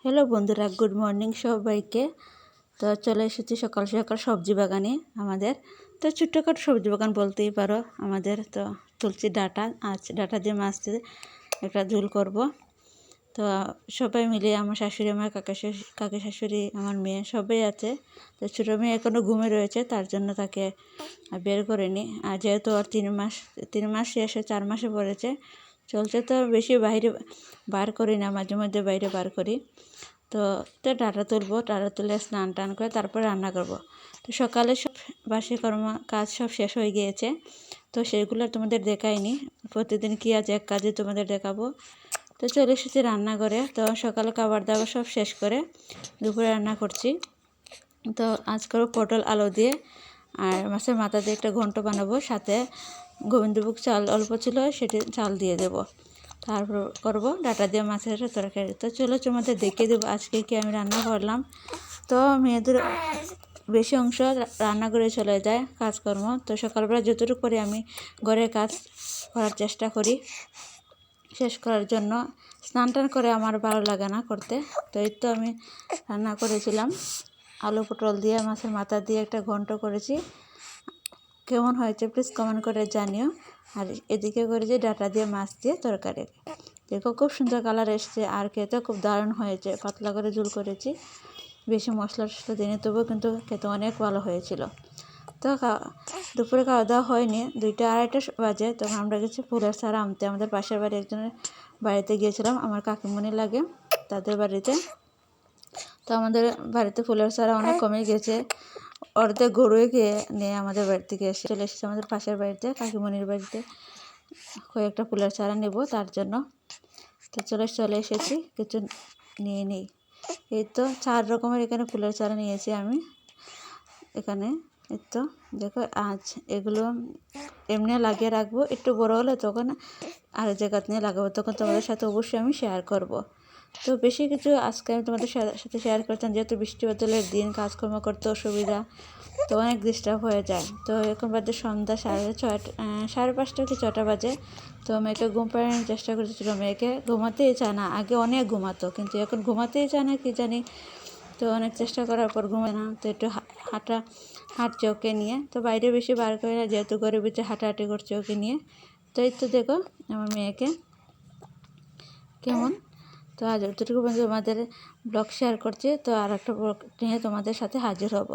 Hello বন্ধুরা, good morning সবাইকে। তো চলে এসেছি সকাল সকাল সবজি বাগানে আমাদের। তো ছোট্টখাটো সবজি বাগান বলতেই পারো আমাদের। তো তুলছি ডাঁটা, আজ ডাঁটা দিয়ে মাছ দিয়ে একটা ঝোল করব। তো সবাই মিলে আমার শাশুড়ি, আমার কাকি শাশুড়ি, আমার মেয়ে সবাই আছে। তো ছোটো মেয়ে এখনও ঘুমে রয়েছে, তার জন্য তাকে বের করিনি। আর যেহেতু আর 3 মাস শেষে 4 মাসে পড়েছে চলছে, তো বেশি বাইরে বার করি না, মাঝে মধ্যে বাইরে বার করি। তো ডাঁটা তুলবো, ডাঁটা তুলে স্নান টান করে তারপর রান্না করব। তো সকালে সব বাসি কর্ম কাজ সব শেষ হয়ে গিয়েছে, তো সেগুলো তোমাদের দেখাইনি। প্রতিদিন কী আছে এক কাজে তোমাদের দেখাবো। তো চলে এসেছি রান্নাঘরে। তো সকালে খাবার দাবার সব শেষ করে দুপুরে রান্না করছি। তো আজ করবো পটল আলু দিয়ে, আর মাছের মাথা দিয়ে একটা ঘন্ট বানাবো। সাথে গোবিন্দভোগ চাল অল্প ছিল, সেটি চাল দিয়ে দেবো। তারপর করব ডাঁটা দিয়ে মাছের তরকারি। তো চলো তোমাদের দেখিয়ে দেবো আজকে কি আমি রান্না করলাম। তো মেয়েদের বেশি অংশ রান্না করে চলে যায় কাজকর্ম। তো সকালবেলা যতটুকু করে আমি ঘরের কাজ করার চেষ্টা করি শেষ করার জন্য। স্নান টান করে আমার ভালো লাগে না করতে। তো এই তো আমি রান্না করেছিলাম আলু পটল দিয়ে মাছের মাথা দিয়ে একটা ঘন্ট করেছি। কেমন হয়েছে প্লিজ কমেন্ট করে জানিও। আর এদিকে করেছি ডাঁটা দিয়ে মাছ দিয়ে তরকারি। দেখো খুব সুন্দর কালার এসছে, আর খেতে খুব দারুণ হয়েছে। পাতলা করে ঝোল করেছি, বেশি মশলা টশলা দিনে, তবুও কিন্তু খেতে অনেক ভালো হয়েছিল। তো দুপুরে খাওয়া দাওয়া হয়নি, 2টা আড়াইটা বাজে। তখন আমরা গেছি ফুলের চারা আনতে। আমাদের পাশের বাড়ি একজনের বাড়িতে গিয়েছিলাম, আমার কাকিমণি লাগে তাদের বাড়িতে। তো আমাদের বাড়িতে ফুলের চারা অনেক কমে গেছে, অর্ধেক গরুয়ে গিয়ে নিয়ে আমাদের বাড়ি থেকে চলে এসেছে আমাদের পাশের বাড়িতে, কাকিমণির বাড়িতে কয়েকটা ফুলের চারা নেব তার জন্য। তো চলে এসেছি, কিছু নিয়ে নিই। এই তো 4 রকমের এখানে ফুলের চারা নিয়েছি আমি এখানে। এই তো দেখো, আজ এগুলো এমনি লাগিয়ে রাখবো, একটু বড় হলে তখন আর জায়গা নিয়ে লাগাবো, তখন তোমাদের সাথে অবশ্যই আমি শেয়ার করব। তো বেশি কিছু আজকে আমি তোমাদের সাথে শেয়ার করতাম, যেহেতু বৃষ্টি বাদলের দিন, কাজকর্ম করতে অসুবিধা, তো অনেক ডিস্টার্ব হয়ে যায়। তো এখন বাজে সন্ধ্যা 5:30 কি 6টা বাজে। তো মেয়েকে ঘুম পাড়ানোর চেষ্টা করেছিল, মেয়েকে ঘুমাতেই চায় না। আগে অনেক ঘুমাতো, কিন্তু এখন ঘুমাতেই চায় না কি জানি। তো অনেক চেষ্টা করার পর ঘুমায় না। তো একটু হাঁটছে ওকে নিয়ে। তো বাইরে বেশি বার করে না, যেহেতু ঘরের ভিতরে হাঁটাহাঁটি করছে ওকে নিয়ে। তো এই তো দেখো আমার মেয়েকে কেমন। তো আজ যতটুকু তোমাদের ব্লগ শেয়ার করছি। তো আর একটা ব্লগ নিয়ে তোমাদের সাথে হাজির হব।